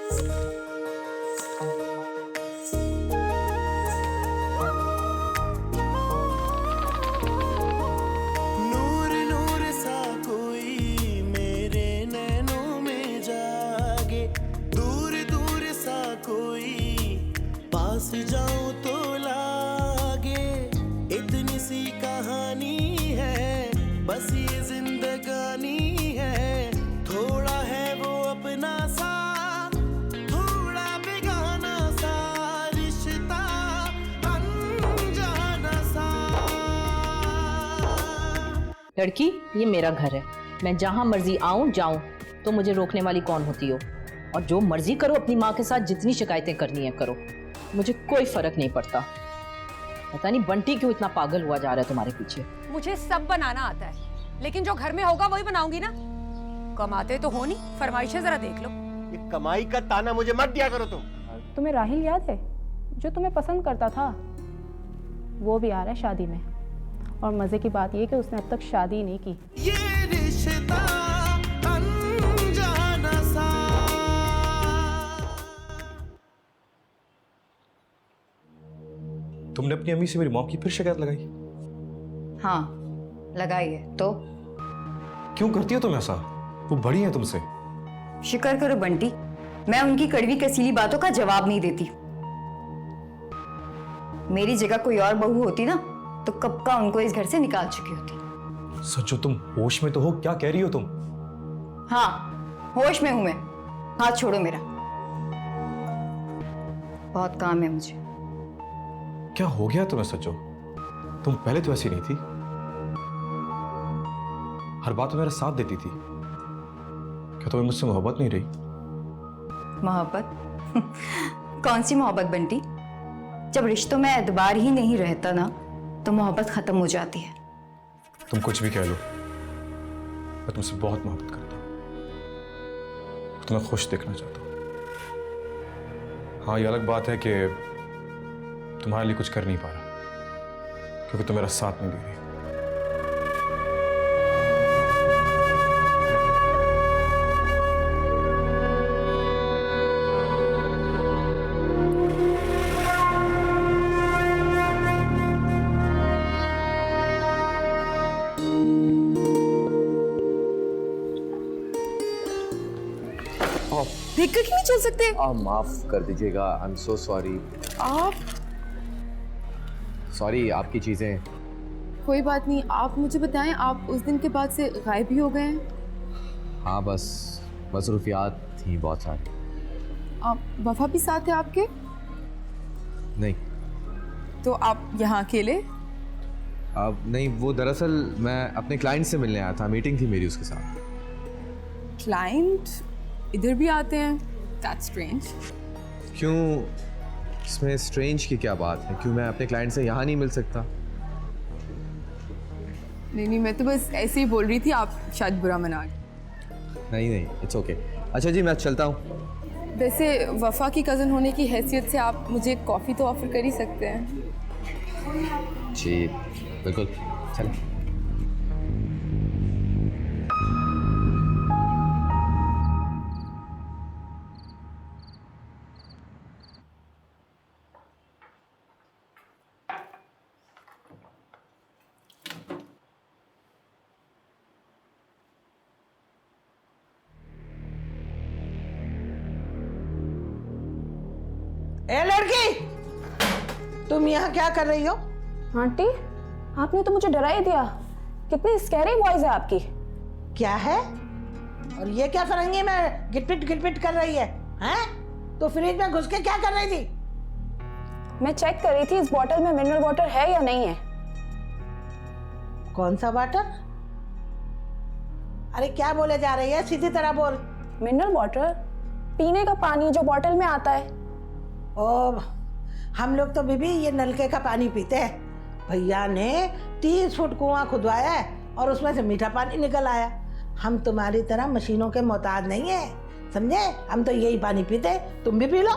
नूर नूर सा कोई मेरे नैनों में जागे, दूर दूर सा कोई पास जाऊं तो लागे। इतनी सी कहानी है, बस ये जिंदगानी है। थोड़ा है वो अपना सा, थोड़ा बेगाना सा, रिश्ता अनजाना सा। लड़की, ये मेरा घर है, मैं जहां मर्जी आऊं जाऊं, तो मुझे रोकने वाली कौन होती हो? और जो मर्जी करो, अपनी माँ के साथ जितनी शिकायतें करनी है करो, मुझे कोई फर्क नहीं पड़ता। पता नहीं बंटी क्यों इतना पागल हुआ जा रहा है तुम्हारे पीछे। मुझे सब बनाना आता है, लेकिन जो घर में होगा वही बनाऊंगी ना। कमाते तो हो नहीं, फरमाइशें जरा देख लो। ये कमाई का ताना मुझे मत दिया करो तुम। तुम्हें राहिल याद है, जो तुम्हें पसंद करता था? वो भी आ रहा है शादी में। और मजे की बात ये कि उसने अब तक शादी नहीं की। ये रिश्ता अनजाना सा। तुमने अपनी अम्मी से मेरी मॉम की फिर शिकायत लगाई? हाँ लगाई है। तो क्यों करती हो तुम ऐसा? वो बड़ी है तुमसे। शुक्र करो बंटी, मैं उनकी कड़वी कसीली बातों का जवाब नहीं देती। मेरी जगह कोई और बहू होती ना, तो कब का उनको इस घर से निकाल चुकी होती। सच्चो, तुम होश में तो हो? क्या कह रही हो तुम? हाँ होश में हूं मैं। हाथ छोड़ो मेरा, बहुत काम है मुझे। क्या हो गया तुम्हें सच्चो? तुम पहले तो ऐसी नहीं थी, हर बात में मेरा साथ देती थी। क्या तुम्हें मुझसे मोहब्बत नहीं रही? मोहब्बत? कौन सी मोहब्बत बंटी? जब रिश्तों में एतबार ही नहीं रहता ना, तो मोहब्बत खत्म हो जाती है। तुम कुछ भी कह लो, मैं तुमसे बहुत मोहब्बत करता हूं, तुम्हें खुश देखना चाहता हूं। हाँ, ये अलग बात है कि तुम्हारे लिए कुछ कर नहीं पा रहा, क्योंकि तुम मेरा साथ नहीं दे रही। देख कर क्यों नहीं चल सकते? माफ कर दीजिएगा, आई एम सो सॉरी। आप? सॉरी, आपकी चीजें। कोई बात नहीं, आप मुझे बताएं, आप उस दिन के बाद से गायब ही हो गए हैं। हाँ, बस मसरूफियात थी बहुत सारी। आप वफा भी साथ थे आपके? नहीं। तो आप यहाँ अकेले? अब नहीं, वो दरअसल मैं अपने क्लाइंट से मिलने आया था, मीटिंग थी मेरी उसके साथ। क्लाइंट इधर भी आते हैं? That's strange. क्यों, इसमें स्ट्रेंज की क्या बात है? क्यों मैं अपने क्लाइंट से यहाँ नहीं मिल सकता? नहीं, मैं तो बस ऐसे ही बोल रही थी, आप शायद बुरा मना गए। नहीं, इट्स ओके। अच्छा जी, मैं चलता हूँ। वैसे वफा की कज़न होने की हैसियत से आप मुझे कॉफ़ी तो ऑफ़र कर ही सकते हैं। जी बिल्कुल, चलें। ए लड़की, तुम यहाँ क्या कर रही हो? आंटी, आपने तो मुझे डरा ही दिया। कितनी स्कैरी वॉइस है आपकी। क्या है? और ये क्या फरंगी में गिटपिट कर रही है? हैं? तो फ्रिज में घुस के क्या कर रही थी? मैं चेक कर रही थी इस बॉटल में मिनरल वाटर है या नहीं है। कौन सा वाटर? अरे क्या बोले जा रही है, सीधी तरह बोल। मिनरल वाटर, पीने का पानी जो बॉटल में आता है। ओ, हम लोग तो बीबी ये नलके का पानी पीते हैं। भैया ने 30 फुट कुआं खुदवाया है और उसमें से मीठा पानी निकल आया। हम तुम्हारी तरह मशीनों के मोहताज नहीं है, समझे? हम तो यही पानी पीते हैं, तुम भी पी लो।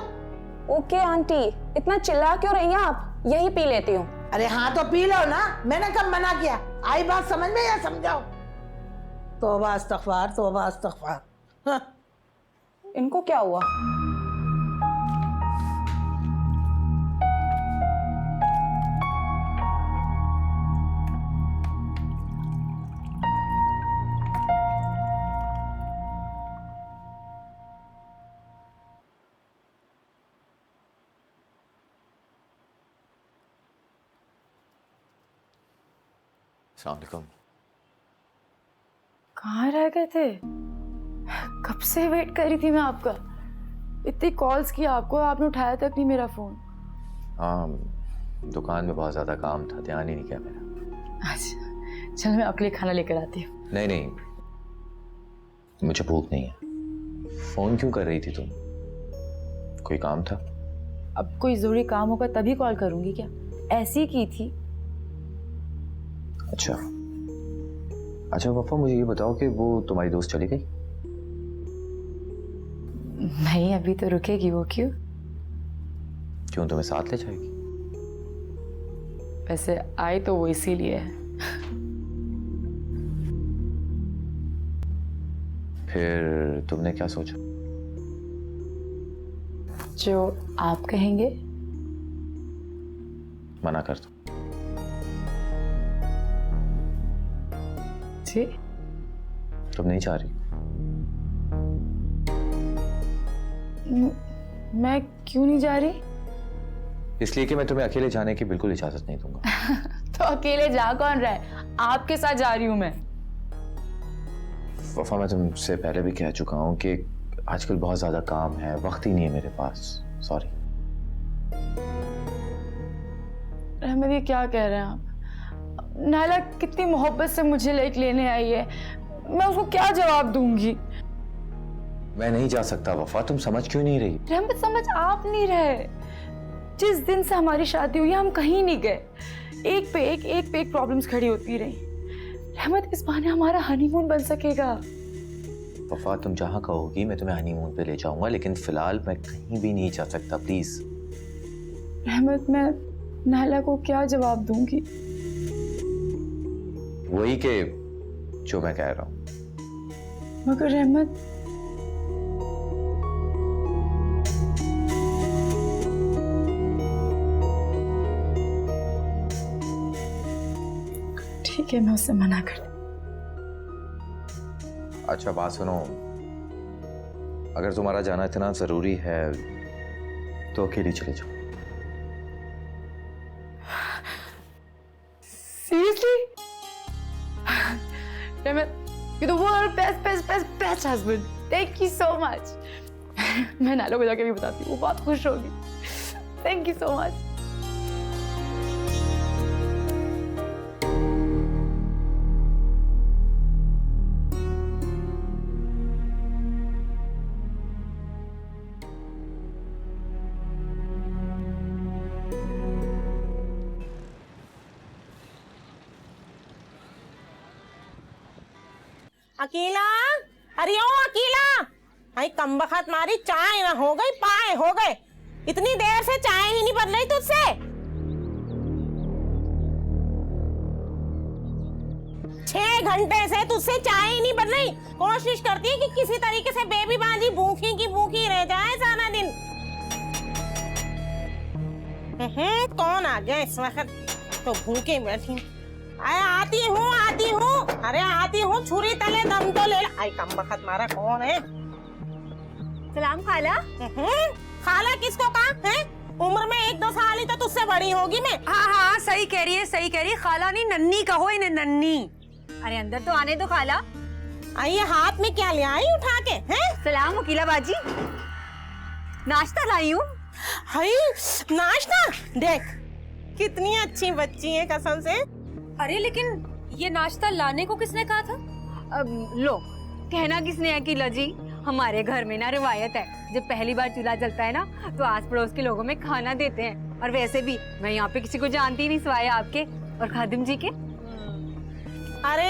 ओके आंटी, इतना चिल्ला क्यों रही हैं आप? यही पी लेती हूँ। अरे हाँ तो पी लो ना, मैंने कब मना किया? आई बात समझ में या समझाओ? तौबा इस्तग़फ़ार, तौबा इस्तग़फ़ार। हाँ। इनको क्या हुआ? अस्सलाम वालेकुम। कहाँ रह गए थे? कब से वेट कर रही थी मैं आपका। इतनी कॉल्स की आपको, आपने उठाया तक नहीं मेरा फोन। हाँ, दुकान में बहुत ज़्यादा काम था, ध्यान ही नहीं किया मेरा। अच्छा चलो मैं आपके लिए खाना लेकर आती हूँ। नहीं नहीं, मुझे भूख नहीं है। फ़ोन क्यों कर रही थी तुम? कोई काम था? अब कोई ज़रूरी काम होगा तभी कॉल करूँगी क्या? ऐसी की थी। अच्छा अच्छा वफा, मुझे ये बताओ कि वो तुम्हारी दोस्त चली गई? नहीं, अभी तो रुकेगी वो। क्यों? क्यों, तुम्हें साथ ले जाएगी? वैसे आई तो वो इसीलिए है। फिर तुमने क्या सोचा? जो आप कहेंगे। मना कर दो। जी? तुम नहीं चाह रही? मैं क्यों नहीं जा रही? इसलिए कि मैं तुम्हें अकेले जाने की बिल्कुल इजाजत नहीं दूंगा। तो अकेले जा कौन रहा है? आपके साथ जा रही हूं मैं। वफा, मैं तुमसे पहले भी कह चुका हूं कि आजकल बहुत ज्यादा काम है, वक्त ही नहीं है मेरे पास। सॉरी। रहमत, ये क्या कह रहे हैं आप? नायला कितनी मोहब्बत से मुझे लेने आई है, मैं उसको क्या जवाब दूंगी? मैं नहीं जा सकता वफा, तुम समझ क्यों नहीं रही? रहमत, समझ आप नहीं रहे। जिस दिन से हमारी शादी हुई हम कहीं नहीं गए। एक पे एक प्रॉब्लम्स खड़ी होती रही। रहमत, इस बहाने हमारा हनीमून बन सकेगा। वफा, तुम जहाँ कहोगी मैं तुम्हें हनीमून पे ले जाऊंगा, लेकिन फिलहाल मैं कहीं भी नहीं जा सकता, प्लीज। रहमत, मैं नायला को क्या जवाब दूंगी? वही के जो मैं कह रहा हूँ। मगर रहमत, ठीक है, मैं उससे मना कर। अच्छा बात सुनो, अगर तुम्हारा जाना इतना जरूरी है तो अकेली चले जाओ। Seriously? Rahmat, you're the world best husband. Thank you so much. मैं नालो को जाके भी बताती हूँ, वो बहुत खुश होगी। Thank you so much. अकेला, अरे ओ अकेला, भाई कम बखत मारी, चाय ना हो गई पाए हो गए। इतनी देर से चाय ही नहीं बन रही तुझसे। 6 घंटे से तुझसे चाय ही नहीं बन रही। कोशिश करती है कि किसी तरीके से बेबी बाजी भूखी की भूखी रह जाए सारा दिन। कौन आ गया इस वक्त? तो भूखे बैठी। अरे आती हूँ, अरे आती हूँ, छुरी तले दम तो ले। आई कम बखत मारा, कौन है? सलाम खाला। खाला किसको कहा है? उम्र में 1-2 साल ही तो तुझसे बड़ी होगी मैं। हाँ सही कह रही है, खाला नहीं नन्नी कहो इन्हें, नन्नी। अरे अंदर तो आने दो खाला। ये हाथ में क्या ले आई उठा के? हैं? सलाम वकीला बाजी, नाश्ता लाई हूँ। हाय नाश्ता, देख कितनी अच्छी बच्ची है कसम से। अरे लेकिन ये नाश्ता लाने को किसने कहा था? लो, कहना किसने है अकीला जी? हमारे घर में ना रिवायत है, जब पहली बार चूल्हा जलता है ना तो आस पड़ोस के लोगों में खाना देते हैं। और वैसे भी मैं यहाँ पे किसी को जानती नहीं सिवाय आपके और खादिम जी के। अरे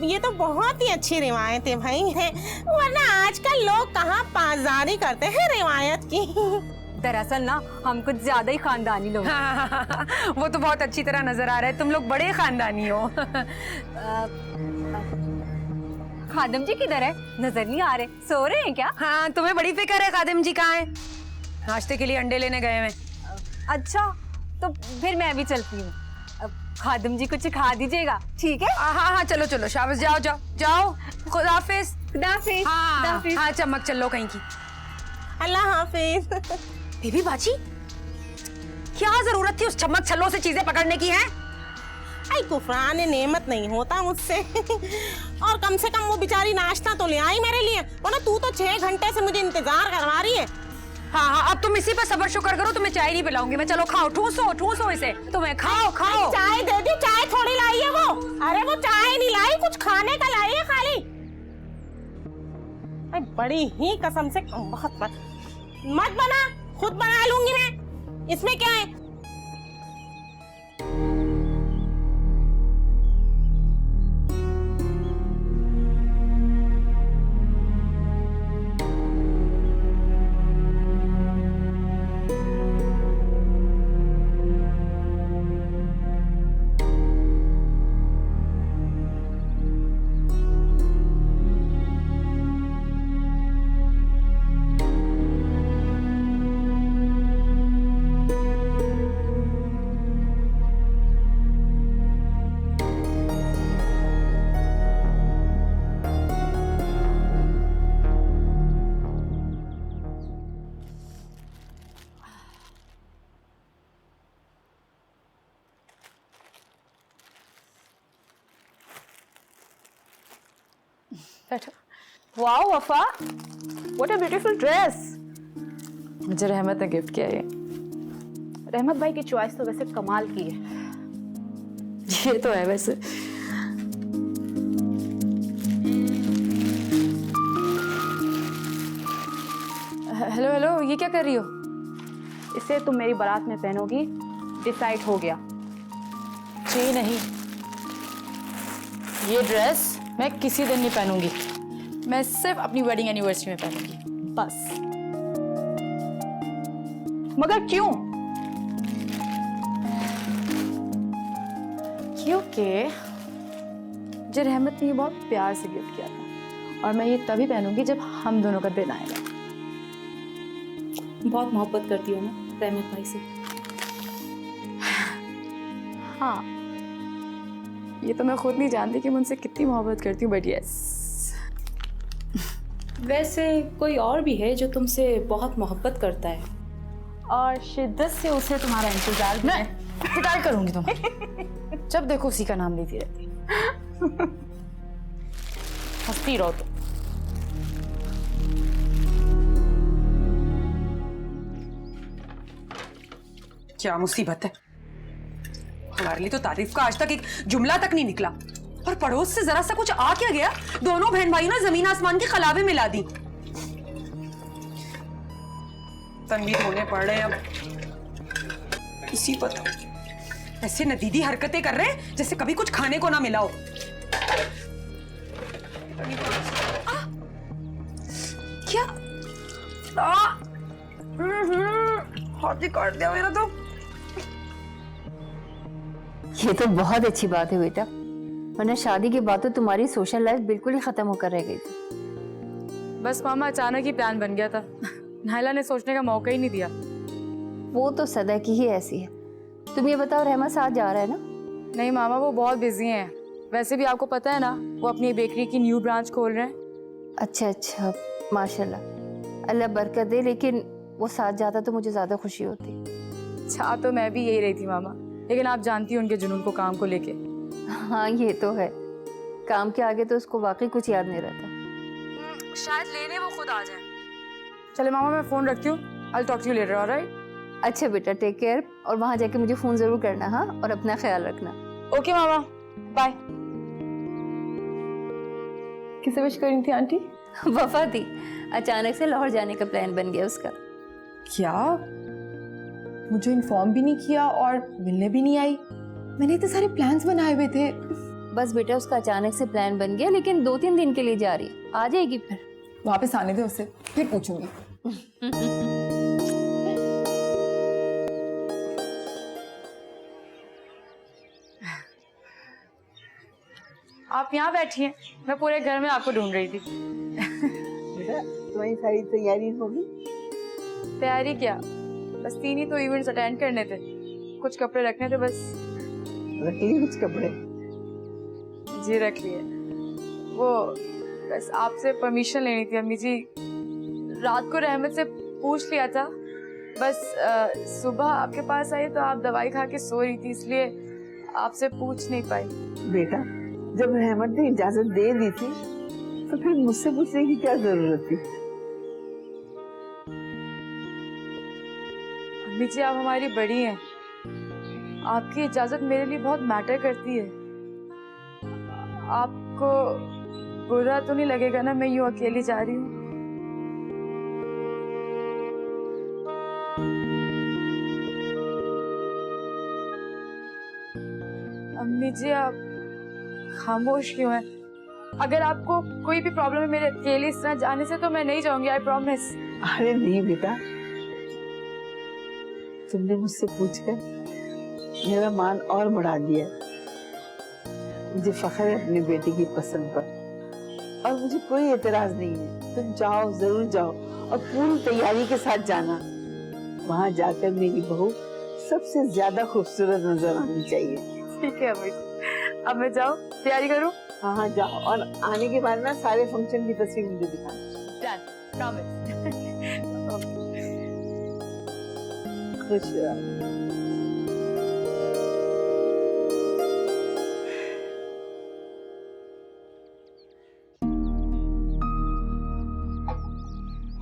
ये तो बहुत ही अच्छी रिवायत है भाई, है वरना आजकल लोग कहाँ पासदारी करते हैं रिवायत की। दरअसल ना हम कुछ ज्यादा ही खानदानी लोग। वो तो बहुत अच्छी तरह नजर आ रहा है, तुम लोग बड़े खानदानी हो। खादिम जी किधर है? नजर नहीं आ रहे, सो रहे हैं क्या? हाँ, तुम्हें बड़ी फिक्र है खादिम जी कहाँ है? नाश्ते के लिए अंडे लेने गए हैं। अच्छा, तो फिर मैं भी चलती हूँ। खादिम जी कुछ खा दीजिएगा, ठीक है? हाँ चलो चलो, शाबाश, जाओ। खुदा हाफिज। हाँ चमक चलो कहीं की। अल्लाह हाफिज। बेबी बाजी, क्या जरूरत थी उस चम्मच छल्लों से चीजें पकड़ने की? है आई कुफरान नेमत नहीं होता मुझसे। और कम से कम वो बेचारी नाश्ता तो ले आई मेरे लिए, वरना तू तो 6 घंटे से मुझे इंतजार करवा रही है। हाँ, अब तुम इसी पर सब्र शुक्र करो, तुम्हें चाय नहीं पिलाऊंगी मैं। चलो खाओ, ठूसो इसे, तुम्हें खाओ। चाय दे दी, चाय थोड़ी लाई है वो। अरे वो चाय नहीं लाई, कुछ खाने का लाई है खाली। बड़ी ही कसम से बहुत मत बना, खुद बना लूंगी मैं, इसमें क्या है। वाओ वफा, व्हाट अ ब्यूटीफुल ड्रेस। मुझे रहमत ने गिफ्ट किया ये। रहमत भाई की चॉइस तो वैसे कमाल की है। ये तो है वैसे। हेलो, ये क्या कर रही हो? इसे तुम मेरी बारात में पहनोगी, डिसाइड हो गया। जी नहीं, ये ड्रेस मैं किसी दिन नहीं पहनूंगी। मैं सिर्फ अपनी वेडिंग एनिवर्सरी में पहनूंगी, बस। मगर क्यों? क्योंकि मुझे रहमत ने ये बहुत प्यार से गिफ्ट किया था, और मैं ये तभी पहनूंगी जब हम दोनों का दिन आएगा। बहुत मोहब्बत करती हो ना रहमत भाई से? हाँ, ये तो मैं खुद नहीं जानती कि मैं उनसे कितनी मोहब्बत करती हूँ, बट यस। वैसे कोई और भी है जो तुमसे बहुत मोहब्बत करता है और शिद्दत से उसे तुम्हारा इंतजार भी है। पिटाई करूंगी तुम्हारी। जब देखो उसी का नाम लेती रहती। हंसती रहो तो। क्या मुसीबत है, हमारे लिए तो तारीफ का आज तक एक जुमला तक नहीं निकला, और पड़ोस से जरा सा कुछ आ क्या गया, दोनों बहन भाइयों ने जमीन आसमान के खलावे मिला दी। तनवीर होने पड़ रहे हैं अब इसी पर। ऐसे नदीदी हरकतें कर रहे हैं जैसे कभी कुछ खाने को ना मिला हो। क्या हाथ ही काट दिया मेरा तो। ये तो बहुत अच्छी बात है बेटा, वरना शादी के बाद तो तुम्हारी सोशल लाइफ बिल्कुल ही खत्म होकर रह गई थी। बस मामा अचानक ही प्लान बन गया था, नायला ने सोचने का मौका ही नहीं दिया। वो तो सदा की ही ऐसी है। तुम ये बताओ, रहमत साथ जा रहा है ना? नहीं मामा, वो बहुत बिजी हैं। वैसे भी आपको पता है ना, वो अपनी बेकरी की न्यू ब्रांच खोल रहे हैं। अच्छा, माशाल्लाह, अल्लाह बरकत दे। लेकिन वो साथ जाता तो मुझे ज्यादा खुशी होती। अच्छा, तो मैं भी यही रही थी मामा, लेकिन आप जानती हो उनके जुनून को काम को लेके। हाँ ये तो है, काम के आगे तो उसको वाकई कुछ याद नहीं रहता। शायद लेने वो खुद आ जाए। चले मामा, मैं फोन रखती हूँ। I'll talk to you later, alright? अच्छा बेटा, टेक केयर, और वहां जाके मुझे फोन जरूर करना। हाँ, और अपना ख्याल रखना। ओके मामा, बाय। किसे विश करी थी आंटी? वफा थी, अचानक से लाहौर जाने का प्लान बन गया उसका। क्या? मुझे इन्फॉर्म भी नहीं किया और मिलने भी नहीं आई। मैंने इतने सारे प्लान्स बनाए हुए थे। बस बेटा, उसका अचानक से प्लान बन गया, लेकिन 2-3 दिन के लिए जा रही है, आ जाएगी फिर। वापस आने दे उसे, फिर पूछूंगी। आप यहाँ बैठी हैं, मैं पूरे घर में आपको ढूंढ रही थी। तुम्हारी सारी तैयारी होगी? तैयारी क्या, बस 3 ही तो इवेंट्स अटेंड करने थे, कुछ कपड़े रखने थे बस। रख लिए कुछ कपड़े? जी रख लिए। वो बस आपसे परमिशन लेनी थी अम्मी जी। रात को रहमत से पूछ लिया था, बस सुबह आपके पास आई तो आप दवाई खा के सो रही थी, इसलिए आपसे पूछ नहीं पाई। बेटा, जब रहमत ने इजाजत दे दी थी तो फिर मुझसे पूछने की क्या जरूरत थी? अम्मी जी, आप हमारी बड़ी हैं, आपकी इजाजत मेरे लिए बहुत मैटर करती है। आपको बुरा तो नहीं लगेगा ना मैं यूं अकेली जा रही हूँ? अम्मी जी, आप खामोश क्यों हैं? अगर आपको कोई भी प्रॉब्लम है मेरे अकेले इस तरह जाने से तो मैं नहीं जाऊंगी, आई प्रॉमिस। अरे नहीं बेटा, तुमने मुझसे पूछकर मेरा मान और बढ़ा दिया। मुझे फख्र है अपनी बेटी की पसंद पर और मुझे कोई एतराज नहीं है। तुम जाओ, जरूर जाओ और पूरी तैयारी के साथ जाना। वहां जाकर मेरी बहू सबसे ज्यादा खूबसूरत नजर आनी चाहिए। ठीक है अम्मी, अब मैं जाऊँ, तैयारी करूँ? हाँ हाँ जाओ, और आने के बाद ना सारे फंक्शन की तस्वीर मुझे दिखाना। Done, promise. खुश रहो।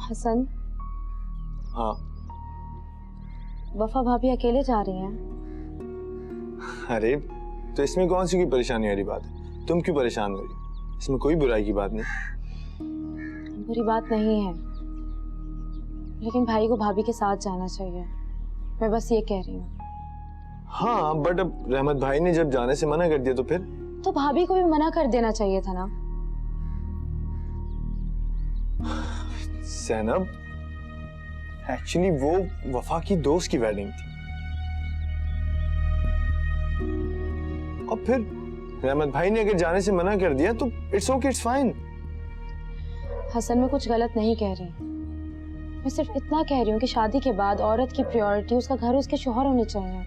हसन, हाँ। वफा भाभी अकेले जा रही हैं। अरे तो इसमें कौन सी कोई परेशानी वाली बात है? तुम क्यों परेशान हो रही हो? इसमें कोई बुराई की बात नहीं। बुरी बात नहीं है, लेकिन भाई को भाभी के साथ जाना चाहिए। मैं बस ये कह रही हूँ। हाँ, बट अब रहमत भाई ने जब जाने से मना कर दिया तो फिर? तो भाभी को भी मना कर देना चाहिए था ना। ज़ैनब, एक्चुअली वो वफा की दोस्त की वेडिंग थी और फिर रहमत भाई ने अगर जाने से मना कर दिया तो it's okay, it's fine. Hasan, मैं कुछ गलत नहीं कह रही, मैं सिर्फ इतना कह रही हूँ कि शादी के बाद औरत की प्रायोरिटी उसका घर, उसके शौहर होने चाहिए।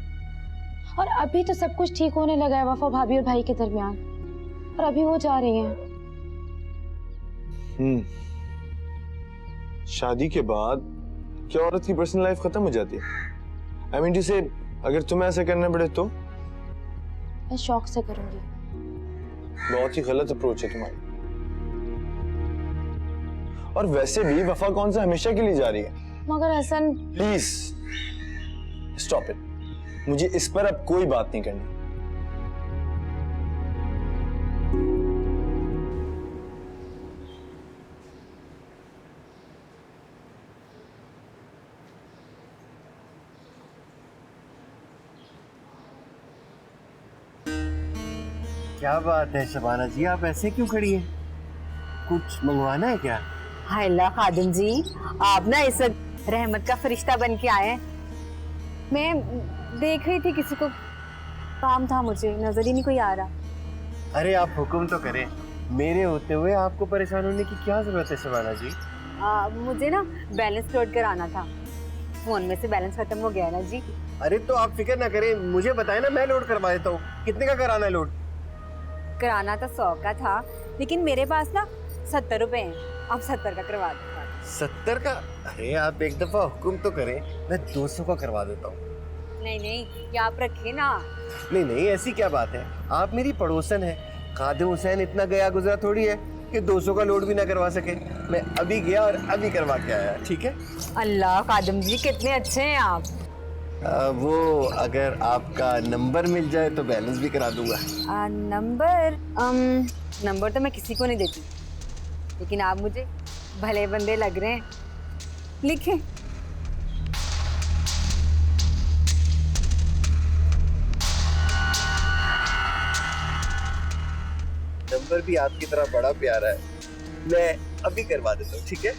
और अभी तो सब कुछ ठीक होने लगा है वफा भाभी और भाई के दरमियान, और अभी वो जा रही हैं। शादी के बाद क्या औरत की पर्सनल लाइफ खत्म हो जाती है? आई मीन टू से, अगर तुम्हें ऐसा करना पड़े तो? मैं शौक से करूंगी। बहुत ही गलत अप्रोच है तुम्हारी। और वैसे भी वफा कौन सा हमेशा के लिए जा रही है? मगर हसन, प्लीज स्टॉप इट। मुझे इस पर अब कोई बात नहीं करनी। क्या बात है शबाना जी, आप ऐसे क्यों खड़ी हैं? कुछ मंगवाना है क्या? हाय अल्लाह खादिम जी, आप ना इस वक्त रहमत का फरिश्ता बन के आए। मैं देख रही थी किसी को, काम था मुझे, नजर ही नहीं कोई आ रहा। अरे आप हुक्म तो करें, मेरे होते हुए आपको परेशान होने की क्या जरूरत है शबाना जी? मुझे ना बैलेंस लोड कराना था, फोन में से बैलेंस खत्म हो गया ना जी। अरे तो आप फिक्र ना करें, मुझे बताएं ना, मैं लोड करवा देता हूँ। कितने का कराना है लोड? कराना तो 100 का था, लेकिन मेरे पास ना 70 रुपए हैं, आप 70 का करवा दो। 70 का? अरे आप एक दफा हुक्म तो करें, मैं 200 का करवा देता हूँ। नहीं नहीं, ये आप रखिए ना। नहीं नहीं, ऐसी क्या बात है, आप मेरी पड़ोसन है। खादिम हुसैन इतना गया गुजरा थोड़ी है कि 200 का लोड भी ना करवा सके। मैं अभी गया और अभी करवा के आया, ठीक है? अल्लाह खादिम जी, कितने अच्छे हैं आप। वो अगर आपका नंबर मिल जाए तो बैलेंस भी करा दूंगा। नंबर तो मैं किसी को नहीं देती, लेकिन आप मुझे भले बंदे लग रहे हैं, लिखें। नंबर भी आपकी तरह बड़ा प्यारा है, मैं अभी करवा देता हूँ, ठीक है?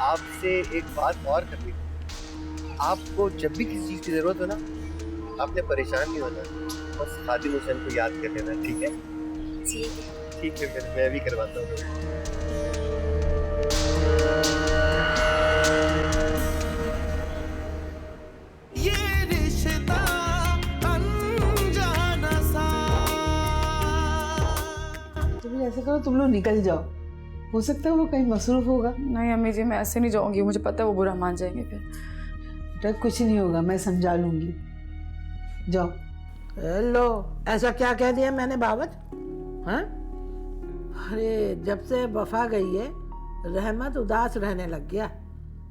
आपसे एक बात और करनी थी। आपको जब भी किसी चीज की जरूरत हो ना, आपने परेशान नहीं होना, बस खादिम हुसैन को याद कर लेना, ठीक है? ठीक है, फिर मैं भी करवाता हूँ। ये रिश्ता अनजाना सा। तुम ऐसे करो, तुम लोग निकल जाओ, हो सकता है वो कहीं मसरूफ होगा। नहीं अम्मी जी, मैं ऐसे नहीं जाऊंगी, मुझे पता है वो बुरा मान जाएंगे फिर। बेटा कुछ नहीं होगा, मैं समझा लूंगी, जाओ। लो, ऐसा क्या कह दिया मैंने बाबत? हाँ? अरे जब से वफा गई है रहमत उदास रहने लग गया,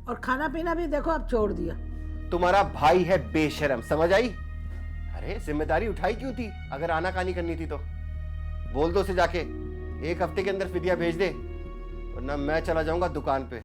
और खाना पीना भी देखो अब छोड़ दिया। तुम्हारा भाई है बेशरम, समझ आई? अरे जिम्मेदारी उठाई क्यों थी? अगर आनाकानी करनी थी तो बोल दो उसे जाके 1 हफ्ते के अंदर फिदिया भेज दे, वरना मैं चला जाऊंगा दुकान पे।